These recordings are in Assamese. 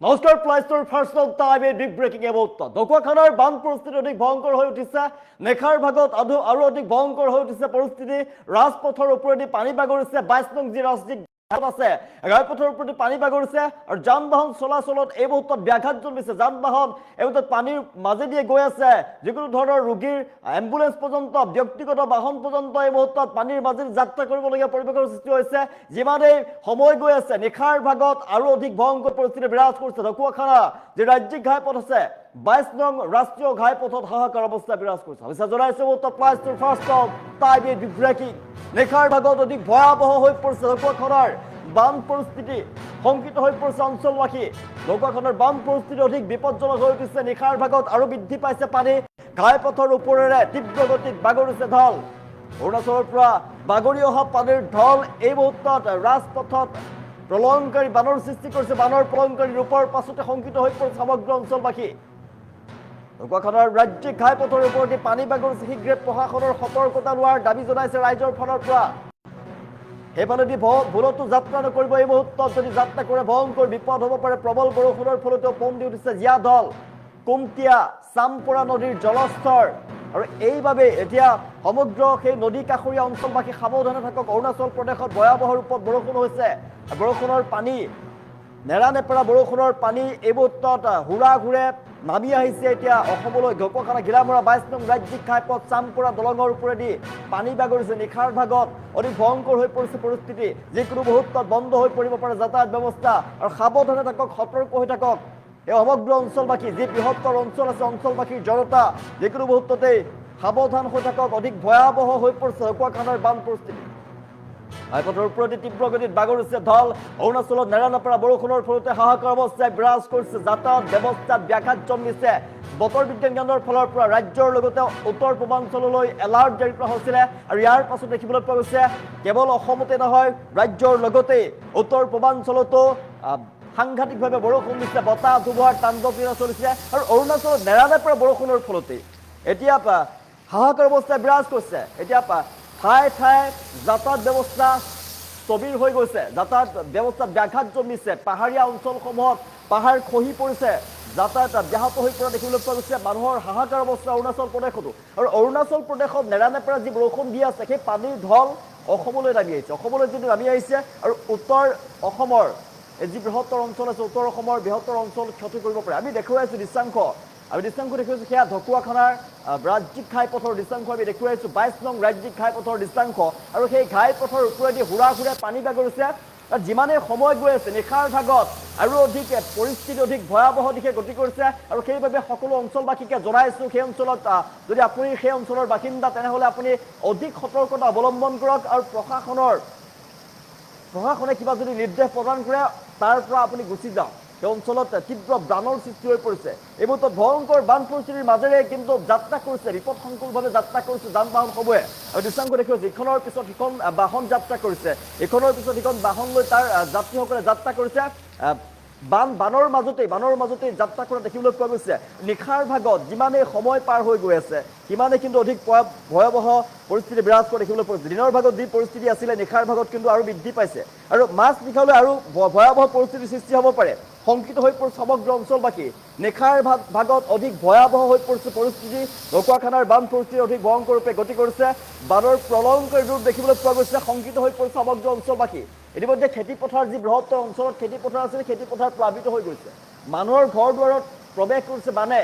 নমস্কাৰ প্লাইষ্টৰ first of time big breaking about ঢকুৱাখানাৰ বান পৰিস্থিতি অধিক ভয়ংকৰ হৈ উঠিছে নেখাৰ ভাগত আৰু অধিক ভয়ংকৰ হৈ উঠিছে পৰিস্থিতি ৰাজপথৰ ওপৰেদি পানী বাগৰিছে 22 নং যি ৰাজ্যিক আছে ঘাইপথৰ ওপৰেদি পানী বাগৰিছে আৰু যান বাহন চলাচলত এই মুহূৰ্তত ব্যাঘাত জন্মিছে যান বাহন এই মুহূৰ্তত পানীৰ মাজেদিয়ে গৈ আছে যিকোনো ধৰণৰ ৰোগীৰ এম্বুলেন্স পৰ্যন্ত ব্যক্তিগত বাহন পৰ্যন্ত এই মুহূৰ্তত পানীৰ মাজেদি যাত্ৰা কৰিবলগীয়া পৰিৱেশৰ সৃষ্টি হৈছে যিমানেই সময় গৈ আছে নিখাৰ ভাগত আৰু অধিক ভয়ংকৰ পৰিস্থিতি বিৰাজ কৰিছে ঢকুৱাখানা যি ৰাজ্যিক ঘাইপথ আছে 22 নং ৰাষ্ট্ৰীয় ঘাইপথত হাহাকাৰ অৱস্থা বিৰাজ কৰিছে হৈছে জনাইছে মুহূৰ্তত প্লাইষ্টৰ first of time big breaking নিখাৰ ভাগত অধিক ভয়াবহ হৈ পৰিছে ঢকুৱাখানাৰ বান পৰিস্থিতি শংকিত হৈ পৰিছে অঞ্চলবাসী ঢকুৱাখানাৰ বান পৰিস্থিতি অধিক বিপদজনক হৈ উঠিছে নিখাৰ ভাগত আৰু বৃদ্ধি পাইছে পানী ঘাইপথৰ ওপৰেৰে তীব্ৰ গতিত বাগৰিছে ঢল অৰুণাচলৰ পৰা বাগৰি অহা পানীৰ ঢল এই মুহূৰ্তত ৰাজপথত প্ৰলয়ংকাৰী বানৰ সৃষ্টি কৰিছে বানৰ প্ৰলয়ংকাৰী ৰূপৰ পাছতে শংকিত হৈ পৰিছে সমগ্ৰ অঞ্চলবাসী ঢকুৱাখানাৰ ৰাজ্যিক ঘাইপথৰ ওপৰেদি পানী বাগৰিছে শীঘ্ৰে প্ৰশাসনৰ সতৰ্কতা লোৱাৰ দাবী জনাইছে ৰাইজৰ ফালৰ পৰা সেইফালেদি ভুলতো যাত্ৰা নকৰিব এই মুহূৰ্তত যদি যাত্ৰা কৰে ভয়ংকৰ বিপদ হ'ব পাৰে প্ৰবল বৰষুণৰ ফলতে উপন্দি উঠিছে জীয়া ঢল কুমটিয়া চামপৰা নদীৰ জলস্তৰ আৰু এইভাবে এতিয়া সমগ্ৰ সেই নদী কাষৰীয়া অঞ্চলবাসী সাৱধানে থাকক অৰুণাচল প্ৰদেশত ভয়াবহ ৰূপত বৰষুণ হৈছে বৰষুণৰ পানী নেৰানেপেৰা বৰষুণৰ পানী এই মুহূৰ্তত হুৰা ঘূৰে নামি আহিছে এতিয়া অসমলৈ ঢকুৱাখানা ঘিলামৰা 22 নং ৰাজ্যিক ঘাইপথ চামপৰা দলঙৰ ওপৰেদি পানী বাগৰিছে নিখাৰ ভাগত অধিক ভয়ংকৰ হৈ পৰিছে পৰিস্থিতি যিকোনো মুহূৰ্তত বন্ধ হৈ পৰিব পাৰে যাতায়াত ব্যৱস্থা আৰু সাৱধানে থাকক সতৰ্ক হৈ থাকক এই সমগ্ৰ অঞ্চলবাসী যি বৃহত্তৰ অঞ্চল আছে অঞ্চলবাসীৰ জনতা যিকোনো মুহূৰ্ততেই সাৱধান হৈ থাকক অধিক ভয়াবহ হৈ পৰিছে ঢকুৱাখানাৰ বান পৰিস্থিতি ঘাইপথৰ ওপৰেদি তীব্ৰ গতিত বাগৰিছে ঢল অৰুণাচলত নেৰানেপেৰা বৰষুণৰ ফলতে হাহাকাৰ অৱস্থাই বিৰাজ কৰিছে যাতায়াত ব্যৱস্থাত ব্যাঘাত জন্মিছে বতৰ বিজ্ঞান কেন্দ্ৰৰ ফালৰ পৰা ৰাজ্যৰ লগতে উত্তৰ পূৰ্বাঞ্চললৈ এলাৰ্ট জাৰি কৰা হৈছিলে আৰু ইয়াৰ পাছত দেখিবলৈ পোৱা গৈছে কেৱল অসমতে নহয় ৰাজ্যৰ লগতে উত্তৰ পূৰ্বাঞ্চলতো সাংঘাতিকভাৱে বৰষুণ দিছে বতাহ ধুমুহাৰ তাণ্ডৱ লীলা চলিছে আৰু অৰুণাচলত নেৰানেপেৰা বৰষুণৰ ফলতে এতিয়া হাহাকাৰ অৱস্থাই বিৰাজ কৰিছে এতিয়া ঠায়ে ঠায়ে যাতায়াত ব্যৱস্থা স্থবিৰ হৈ গৈছে যাতায়াত ব্যৱস্থাত ব্যাঘাত জন্মিছে পাহাৰীয়া অঞ্চলসমূহত পাহাৰ খহি পৰিছে যাতায়াত ব্যাহত হৈ পৰা দেখিবলৈ পোৱা গৈছে মানুহৰ হাহাকাৰ অৱস্থা অৰুণাচল প্ৰদেশতো আৰু অৰুণাচল প্ৰদেশত নেৰানেপেৰা যি বৰষুণ দি আছে সেই পানীৰ ঢল অসমলৈ নামি আহিছে অসমলৈ যদি নামি আহিছে আৰু উত্তৰ অসমৰ যি বৃহত্তৰ অঞ্চল আছে উত্তৰ অসমৰ বৃহত্তৰ অঞ্চল ক্ষতি কৰিব পাৰে আমি দেখুৱাইছোঁ দৃশ্যাংশ আমি দৃশ্যাংশ দেখুৱাইছোঁ সেয়া ঢকুৱাখানাৰ ৰাজ্যিক ঘাইপথৰ দৃশ্যাংশ আমি দেখুৱাইছোঁ 22 নং ৰাজ্যিক ঘাইপথৰ দৃশ্যাংশ আৰু সেই ঘাইপথৰ ওপৰেদি হুৰা ঘূৰে পানী বাগৰিছে যিমানেই সময় গৈ আছে নিশাৰ ভাগত আৰু অধিক পৰিস্থিতি অধিক ভয়াবহ দিশে গতি কৰিছে আৰু সেইবাবে সকলো অঞ্চলবাসীকে জনাইছোঁ সেই অঞ্চলত যদি আপুনি সেই অঞ্চলৰ বাসিন্দা তেনেহ'লে আপুনি অধিক সতৰ্কতা অৱলম্বন কৰক আৰু প্ৰশাসনে কিবা যদি নিৰ্দেশ প্ৰদান কৰে তাৰ পৰা আপুনি গুচি যাওক সেই অঞ্চলত তীব্ৰ বানৰ সৃষ্টি হৈ পৰিছে এই মুহূৰ্তত ভয়ংকৰ বান পৰিস্থিতিৰ মাজেৰে কিন্তু যাত্ৰা কৰিছে বিপদসংকুলভাৱে যাত্ৰা কৰিছে যান বাহনসমূহে আৰু দৃশ্যাংশ দেখুৱাইছে ইখনৰ পিছত সিখন বাহন যাত্ৰা কৰিছে ইখনৰ পিছত সিখন বাহন লৈ তাৰ যাত্ৰীসকলে যাত্ৰা কৰিছে বানৰ মাজতেই যাত্ৰা কৰা দেখিবলৈ পোৱা গৈছে নিশাৰ ভাগত যিমানেই সময় পাৰ হৈ গৈ আছে সিমানেই কিন্তু অধিক ভয়াবহ পৰিস্থিতি বিৰাজ কৰা দেখিবলৈ পোৱা গৈছে দিনৰ ভাগত যি পৰিস্থিতি আছিলে নিশাৰ ভাগত কিন্তু আৰু বৃদ্ধি পাইছে আৰু মাছ নিশালৈ আৰু ভয়াবহ পৰিস্থিতিৰ সৃষ্টি হ'ব পাৰে শংকিত হৈ পৰিছে সমগ্ৰ অঞ্চলবাসী নিশাৰ ভাগত অধিক ভয়াবহ হৈ পৰিছে পৰিস্থিতি ঢকুৱাখানাৰ বান পৰিস্থিতি অধিক ভয়ংকৰ ৰূপে গতি কৰিছে বানৰ প্ৰলয়ংকাৰী ৰূপ দেখিবলৈ পোৱা গৈছে শংকিত হৈ পৰিছে সমগ্ৰ অঞ্চলবাসী ইতিমধ্যে খেতিপথাৰ যি বৃহত্তৰ অঞ্চলত খেতিপথাৰ আছিল খেতিপথাৰ প্লাবিত হৈ গৈছে মানুহৰ ঘৰ দুৱাৰত প্ৰৱেশ কৰিছে বানে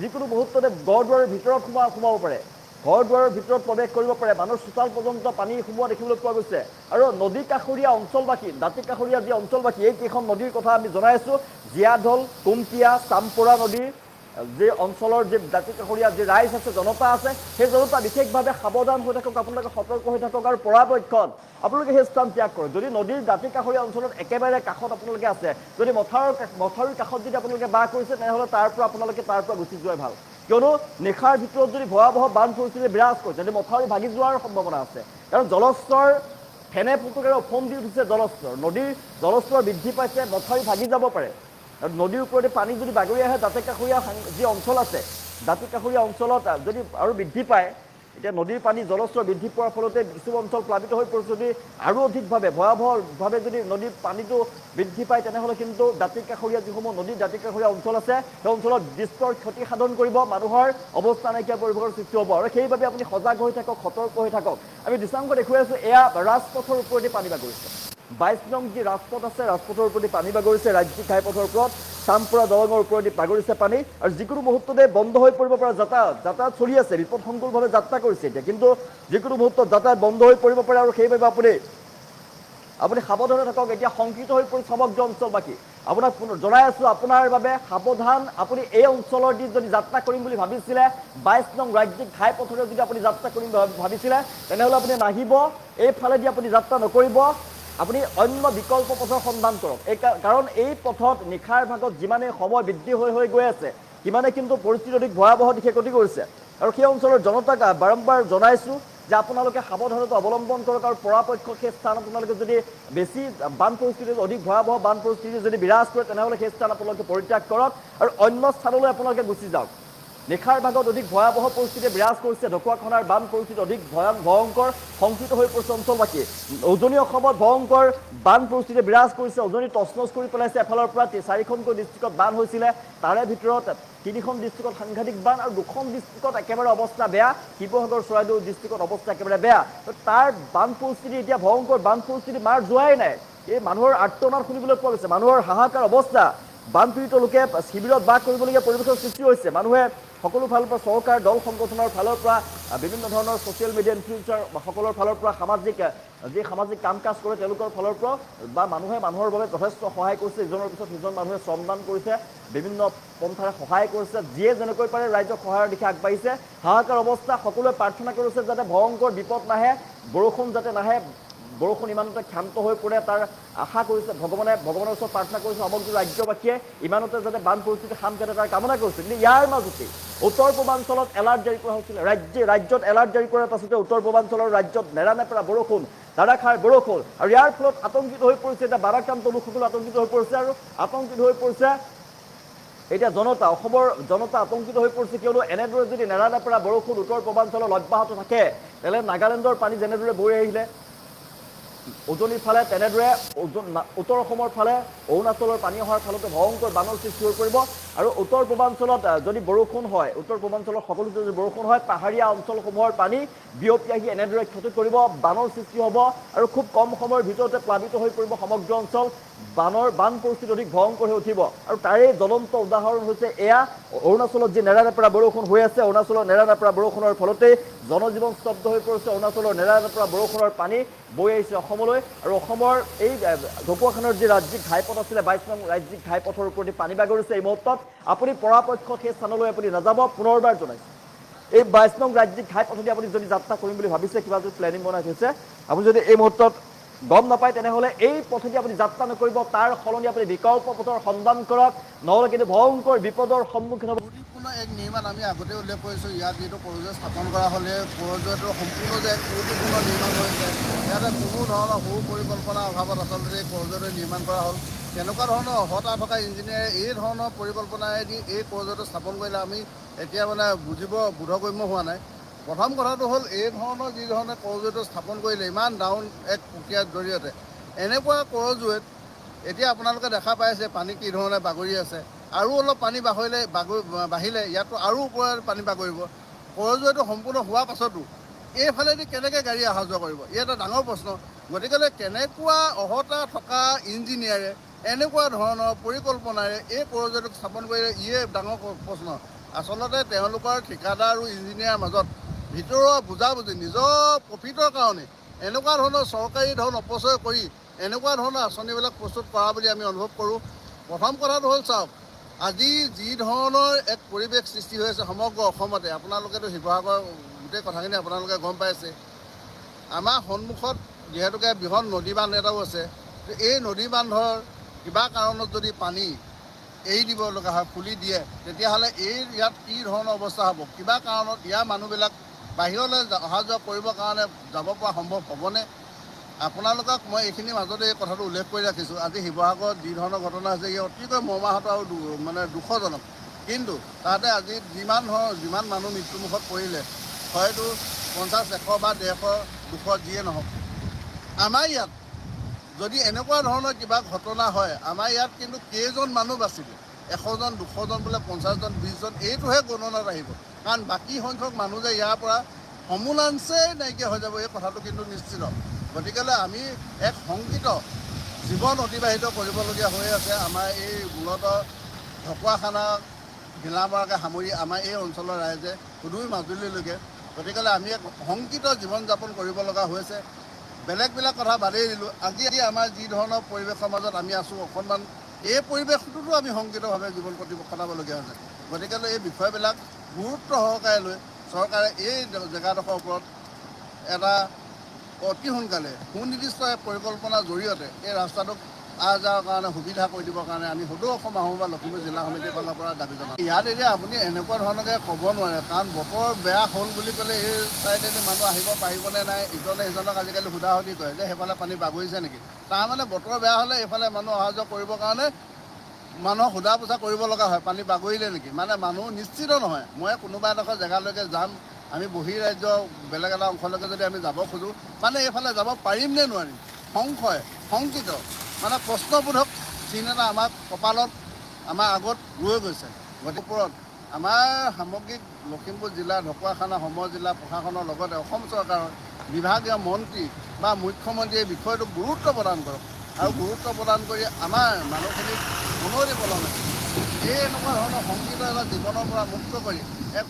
যিকোনো মুহূৰ্ততে ঘৰ দুৱাৰৰ ভিতৰত সোমাব পাৰে ঘৰ দুৱাৰৰ ভিতৰত প্ৰৱেশ কৰিব পাৰে মানুহৰ চোতাল পৰ্যন্ত পানী সোমোৱা দেখিবলৈ পোৱা গৈছে আৰু নদী কাষৰীয়া অঞ্চলবাসী দাঁতি কাষৰীয়া যি অঞ্চলবাসী এইকেইখন নদীৰ কথা আমি জনাইছোঁ জীয়া ঢল কুমটিয়া চামপৰা নদীৰ যি অঞ্চলৰ যি দাঁতি কাষৰীয়া যি ৰাইজ আছে জনতা আছে সেই জনতা বিশেষভাৱে সাৱধান হৈ থাকক আপোনালোকে সতৰ্ক হৈ থাকক আৰু পৰাপক্ষত আপোনালোকে সেই স্থান ত্যাগ কৰক যদি নদীৰ দাঁতি কাষৰীয়া অঞ্চলত একেবাৰে কাষত আপোনালোকে আছে যদি মথাউৰিৰ কাষত যদি আপোনালোকে বাস কৰিছে তেনেহ'লে তাৰ পৰা গুচি যোৱাই ভাল কিয়নো নিশাৰ ভিতৰত যদি ভয়াবহ বান পৰিস্থিতি বিৰাজ কৰিছে যদি মথাউৰি ভাগি যোৱাৰ সম্ভাৱনা আছে কাৰণ জলস্তৰ ফেনে ফুটুকাৰে ওফন্দি উঠিছে জলস্তৰ নদীৰ জলস্তৰ বৃদ্ধি পাইছে মথাউৰি ভাগি যাব পাৰে আৰু নদীৰ ওপৰতে পানী যদি বাগৰি আহে দাঁতি কাষৰীয়া যি অঞ্চল আছে দাঁতি কাষৰীয়া অঞ্চলত যদি আৰু বৃদ্ধি পায় এতিয়া নদীৰ পানী জলস্তৰ বৃদ্ধি পোৱাৰ ফলতে কিছু অঞ্চল প্লাবিত হৈ পৰিছে যদি আৰু অধিকভাৱে ভয়াৱহভাৱে যদি নদীৰ পানীটো বৃদ্ধি পায় তেনেহ'লে কিন্তু দাঁতিকাষৰীয়া যিসমূহ নদীৰ দাঁতিকাষৰীয়া অঞ্চল আছে সেই অঞ্চলত বিস্তৰ ক্ষতি সাধন কৰিব মানুহৰ অৱস্থা নাইকিয়া পৰিৱেশৰ সৃষ্টি হ'ব আৰু সেইবাবে আপুনি সজাগ হৈ থাকক সতৰ্ক হৈ থাকক আমি দৃশ্যাংশ দেখুৱাই আছোঁ এয়া ৰাজপথৰ ওপৰেদি পানী বাগৰিছে 22 নং যি ৰাজপথ আছে ৰাজপথৰ ওপৰেদি পানী বাগৰিছে ৰাজ্যিক ঘাইপথৰ ওপৰত চামপুৰা দলঙৰ ওপৰেদি বাগৰিছে পানী আৰু যিকোনো মুহূৰ্ততে বন্ধ হৈ পৰিব পৰা যাতায়াত চলি আছে বিপদসংকুলভাৱে যাত্ৰা কৰিছে এতিয়া কিন্তু যিকোনো মুহূৰ্তত যাতায়াত বন্ধ হৈ পৰিব পাৰে আৰু সেইবাবে আপুনি সাৱধানে থাকক এতিয়া শংকিত হৈ পৰিছে সমগ্ৰ অঞ্চলবাসী আপোনাক জনাই আছোঁ আপোনাৰ বাবে সাৱধান আপুনি এই অঞ্চলৰ দি যদি যাত্ৰা কৰিম বুলি ভাবিছিলে 22 নং ৰাজ্যিক ঘাইপথৰে যদি আপুনি যাত্ৰা কৰিম ভাবিছিলে তেনেহ'লে আপুনি নাহিব এইফালেদি আপুনি যাত্ৰা নকৰিব আপুনি অন্য বিকল্প পথৰ সন্ধান কৰক কাৰণ এই পথত নিশাৰ ভাগত যিমানে সময় বৃদ্ধি হৈ গৈ আছে সিমানে কিন্তু পৰিস্থিতি অধিক ভয়াৱহ দিশে গতি কৰিছে আৰু সেই অঞ্চলৰ জনতাক বাৰম্বাৰ জনাইছোঁ যে আপোনালোকে সাৱধানতা অৱলম্বন কৰক আৰু পৰাপক্ষত সেই স্থান আপোনালোকে যদি বেছি বান পৰিস্থিতি অধিক ভয়াৱহ বান পৰিস্থিতি যদি বিৰাজ কৰে তেনেহ'লে সেই স্থান আপোনালোকে পৰিত্যাগ কৰক আৰু অন্য স্থানলৈ আপোনালোকে গুচি যাওক নিশাৰ ভাগত অধিক ভয়াৱহ পৰিস্থিতি বিৰাজ কৰিছে ঢকুৱাখানাৰ বান পৰিস্থিতি অধিক ভয়ংকৰ শংকিত হৈ পৰিছে অঞ্চলবাসী উজনি অসমত ভয়ংকৰ বান পৰিস্থিতি বিৰাজ কৰিছে উজনি তছনছ কৰি পেলাইছে এফালৰ পৰা 4খনকৈ ডিষ্ট্ৰিক্টত বান হৈছিলে তাৰে ভিতৰত 3খন ডিষ্ট্ৰিক্টত সাংঘাতিক বান আৰু 2খন ডিষ্ট্ৰিক্টত একেবাৰে অৱস্থা বেয়া শিৱসাগৰ চৰাইদেউ ডিষ্ট্ৰিক্টত অৱস্থা একেবাৰে বেয়া তাৰ বান পৰিস্থিতি এতিয়া ভয়ংকৰ বান পৰিস্থিতি মাৰ যোৱাই নাই এই মানুহৰ আৰ্তনাদ শুনিবলৈ পোৱা গৈছে মানুহৰ হাহাকাৰ অৱস্থা বানপীড়িত লোকে শিবিৰত বাস কৰিবলগীয়া পৰিৱেশৰ সৃষ্টি হৈছে মানুহে সকলো ফালৰ পৰা চৰকাৰ দল সংগঠনৰ ফালৰ পৰা বিভিন্ন ধৰণৰ ছ'চিয়েল মিডিয়া ইনফ্লুৱেঞ্চাৰ সকলৰ ফালৰ পৰা সামাজিক কাম কাজ কৰে তেওঁলোকৰ ফালৰ পৰা বা মানুহে মানুহৰ বাবে যথেষ্ট সহায় কৰিছে ইজনৰ পিছত সিজন মানুহে শ্ৰমদান কৰিছে বিভিন্ন পন্থাৰে সহায় কৰিছে যিয়ে যেনেকৈ পাৰে ৰাইজক সহায়ৰ দিশে আগবাঢ়িছে হাহাকাৰ অৱস্থা সকলোৱে প্ৰাৰ্থনা কৰিছে যাতে ভয়ংকৰ বিপদ নাহে বৰষুণ যাতে নাহে বৰষুণ ইমানতে ক্ষান্ত হৈ পৰে তাৰ আশা কৰিছে ভগৱানৰ ওচৰত প্ৰাৰ্থনা কৰিছে সমগ্ৰ ৰাজ্যবাসীয়ে ইমানতে যাতে বান পৰিস্থিতি শান্ত তাৰ কামনা কৰিছে কিন্তু ইয়াৰ মাজতে উত্তৰ পূৰ্বাঞ্চলত এলাৰ্ট জাৰি কৰা হৈছিলে ৰাজ্যত এলাৰ্ট জাৰি কৰাৰ পাছতে উত্তৰ পূৰ্বাঞ্চলৰ ৰাজ্যত নেৰানেপেৰা বৰষুণ ধাৰাসাৰ বৰষুণ আৰু ইয়াৰ ফলত আতংকিত হৈ পৰিছে এতিয়া বাৰাক্ৰান্ত লোকসকল আতংকিত হৈ পৰিছে আৰু আতংকিত হৈ পৰিছে এতিয়া অসমৰ জনতা আতংকিত হৈ পৰিছে কিয়নো এনেদৰে যদি নেৰানেপেৰা বৰষুণ উত্তৰ পূৰ্বাঞ্চলত অব্যাহত থাকে তেনে নাগালেণ্ডৰ পানী যেনেদৰে বৈ আহিলে উজনিৰ ফালে তেনেদৰে উত্তৰ অসমৰ ফালে অৰুণাচলৰ পানী অহাৰ ফলতে ভয়ংকৰ বানৰ সৃষ্টি হৈ পৰিব আৰু উত্তৰ পূৰ্বাঞ্চলত যদি বৰষুণ হয় উত্তৰ পূৰ্বাঞ্চলৰ সকলোতে যদি বৰষুণ হয় পাহাৰীয়া অঞ্চলসমূহৰ পানী বিয়পি আহি এনেদৰে ক্ষতি কৰিব বানৰ সৃষ্টি হ'ব আৰু খুব কম সময়ৰ ভিতৰতে প্লাবিত হৈ পৰিব সমগ্ৰ অঞ্চল বান পৰিস্থিতি অধিক ভয়ংকৰ হৈ উঠিব আৰু তাৰে জ্বলন্ত উদাহৰণ হৈছে এয়া অৰুণাচলত যি নেৰানেপেৰা বৰষুণ হৈ আছে অৰুণাচলৰ নেৰানেপেৰা বৰষুণৰ ফলতে জনজীৱন স্তব্ধ হৈ পৰিছে অৰুণাচলৰ নেৰানেপেৰা বৰষুণৰ পানী বৈ আহিছে অসমলৈ আৰু অসমৰ এই ঢকুৱাখানাৰ যি ৰাজ্যিক ঘাইপথ আছিলে 22 নং ৰাজ্যিক ঘাইপথৰ ওপৰেদি পানী বাগৰিছে এই মুহূৰ্তত আপুনি পৰাপক্ষত সেই স্থানলৈ আপুনি নাযাব পুনৰবাৰ জনাইছে এই 22 নং ৰাজ্যিক ঘাইপথেদি আপুনি যদি যাত্ৰা কৰিম বুলি ভাবিছে কিবা যদি প্লেনিং বনাই থৈছে আপুনি যদি এই মুহূৰ্তত গম নাপায় তেনেহ'লে এই পথেদি আপুনি যাত্ৰা নকৰিব তাৰ সলনি আপুনি বিকল্প পথৰ সন্ধান কৰক নহ'লে কিন্তু ভয়ংকৰ বিপদৰ সন্মুখীন হ'ব এক নিৰ্মাণ আমি আগতে উল্লেখ কৰিছোঁ ইয়াত যিটো কৰজুৱে স্থাপন কৰা হ'লে কৰজুৱেটো সম্পূৰ্ণ যে ত্ৰুটিপূৰ্ণ নিৰ্মাণ হৈছে ইয়াতে কোনো ধৰণৰ সু পৰিকল্পনাৰ অভাৱত আচলতে এই কৰজুৱেটো নিৰ্মাণ কৰা হ'ল তেনেকুৱা ধৰণৰ অৰ্হতা থকা ইঞ্জিনিয়াৰে এই ধৰণৰ পৰিকল্পনাৰেদি এই কৰজুৱেটো স্থাপন কৰিলে আমি এতিয়া বোধগম্য হোৱা নাই প্ৰথম কথাটো হ'ল এই ধৰণৰ যি ধৰণে কৰজুৱেটো স্থাপন কৰিলে ইমান ডাউন এক প্ৰক্ৰিয়াৰ জৰিয়তে এনেকুৱা কৰজুৱেত এতিয়া আপোনালোকে দেখা পাইছে পানী কি ধৰণে বাগৰি আছে আৰু অলপ পানী বাঢ়িলে ইয়াতো আৰু ওপৰত পানী বাগৰিব কৰজুৱেটো সম্পূৰ্ণ হোৱাৰ পাছতো এইফালেদি কেনেকৈ গাড়ী অহা যোৱা কৰিব ই এটা ডাঙৰ প্ৰশ্ন গতিকে কেনেকুৱা অৰ্হতা থকা ইঞ্জিনিয়াৰে এনেকুৱা ধৰণৰ পৰিকল্পনাৰে এই কৰজুৱেটোক স্থাপন কৰিলে ইয়ে ডাঙৰ প্ৰশ্ন আচলতে তেওঁলোকৰ ঠিকাদাৰ আৰু ইঞ্জিনিয়াৰৰ মাজত ভিতৰুৱা বুজাবুজি নিজৰ প্ৰফিটৰ কাৰণে এনেকুৱা ধৰণৰ চৰকাৰী ধন অপচয় কৰি এনেকুৱা ধৰণৰ আঁচনিবিলাক প্ৰস্তুত কৰা বুলি আমি অনুভৱ কৰোঁ প্ৰথম কথাটো হ'ল চাওক আজি যি ধৰণৰ এক পৰিৱেশ সৃষ্টি হৈ আছে সমগ্ৰ অসমতে আপোনালোকেতো শিৱসাগৰ গোটেই কথাখিনি আপোনালোকে গম পাইছে আমাৰ সন্মুখত যিহেতুকে বৃহৎ নদী বান্ধ এটাও আছে এই নদী বান্ধৰ কিবা কাৰণত যদি পানী এৰি দিব লগা হয় খুলি দিয়ে তেতিয়াহ'লে ইয়াত কি ধৰণৰ অৱস্থা হ'ব কিবা কাৰণত ইয়াৰ মানুহবিলাক বাহিৰলৈ অহা যোৱা কৰিবৰ কাৰণে যাব পৰা সম্ভৱ হ'বনে আপোনালোকক মই এইখিনিৰ মাজতে এই কথাটো উল্লেখ কৰি ৰাখিছোঁ আজি শিৱসাগৰত যি ধৰণৰ ঘটনা হৈছে ই অতিকৈ মৰ্মাহত আৰু দুখজনক কিন্তু তাতে আজি যিমান মানুহ মৃত্যুমুখত পৰিলে হয়তো 50, 100 বা 150, 200 যিয়ে নহওক। আমাৰ ইয়াত যদি এনেকুৱা ধৰণৰ কিবা ঘটনা হয়, আমাৰ ইয়াত কিন্তু কেইজন মানুহ বাচিব? 100 জন, 200 জন, বোলে 50 জন, 20 জন, এইটোহে গণনাত আহিব। কাৰণ বাকী সংখ্যক মানুহ যে ইয়াৰ পৰা সমূলাংশেই নাইকিয়া হৈ যাব, এই কথাটো কিন্তু নিশ্চিত। গতিকেলৈ আমি এক শংকিত জীৱন অতিবাহিত কৰিবলগীয়া হৈ আছে। আমাৰ এই মূলতঃ ঢকুৱাখানা ঘিলামৰাকে সামৰি আমাৰ এই অঞ্চলৰ ৰাইজে সুদূৰ মাজুলীলৈকে। গতিকেলৈ আমি এক শংকিত জীৱন যাপন কৰিব লগা হৈছে। বেলেগ কথা বাদেই দিলোঁ। আজি আমাৰ যি ধৰণৰ পৰিৱেশৰ মাজত আমি আছোঁ, অকণমান এই পৰিৱেশটোতো আমি শংকিতভাৱে জীৱন কটাবলগীয়া হৈছে। গতিকেলৈ এই বিষয়বিলাক গুৰুত্ব সহকাৰে লৈ চৰকাৰে এই জেগাডোখৰৰ ওপৰত এটা অতি সোনকালে সুনিৰ্দিষ্ট পৰিকল্পনাৰ জৰিয়তে এই ৰাস্তাটোক আহ যাবৰ কাৰণে সুবিধা কৰি দিবৰ কাৰণে আমি সদৌ অসম আহোম বা লখিমপুৰ জিলা সমিতিৰ ফালৰ পৰা দাবী জনাওঁ। ইয়াত এতিয়া আপুনি এনেকুৱা ধৰণকে ক'ব নোৱাৰে, কাৰণ বতৰ বেয়া হ'ল বুলি ক'লে এই চাইডেদি মানুহ আহিব পাৰিবনে নাই, ইজনে সিজনক আজিকালি সোধাসুধি কৰে যে সেইফালে পানী বাগৰিছে নেকি। তাৰমানে বতৰ বেয়া হ'লে এইফালে মানুহ অহা যোৱা কৰিবৰ কাৰণে মানুহক সোধা পোছা কৰিব লগা হয়, পানী বাগৰিলে নেকি। মানে মানুহ নিশ্চিত নহয়, মই কোনোবা এডোখৰ জেগালৈকে যাম, আমি বহিঃৰাজ্য বেলেগ এটা অংশলৈকে যদি আমি যাব খোজোঁ, মানে এইফালে যাব পাৰিম নে নোৱাৰিম, সংশয়, শংকিত, মানে প্ৰশ্নবোধক চিন এটা আমাৰ কপালত আমাৰ আগত ৰৈ গৈছে। গতিকে ওপৰত আমাৰ সামগ্ৰিক লখিমপুৰ জিলা, ঢকুৱাখানা সমষ্টি জিলা প্ৰশাসনৰ লগতে অসম চৰকাৰৰ বিভাগীয় মন্ত্ৰী বা মুখ্যমন্ত্ৰীয়ে এই বিষয়টোক গুৰুত্ব প্ৰদান কৰক আৰু গুৰুত্ব প্ৰদান কৰি আমাৰ মানুহখিনিক পুনৰি পলমে এই এনেকুৱা ধৰণৰ সংগীত এটা জীৱনৰ পৰা মুক্ত কৰি এক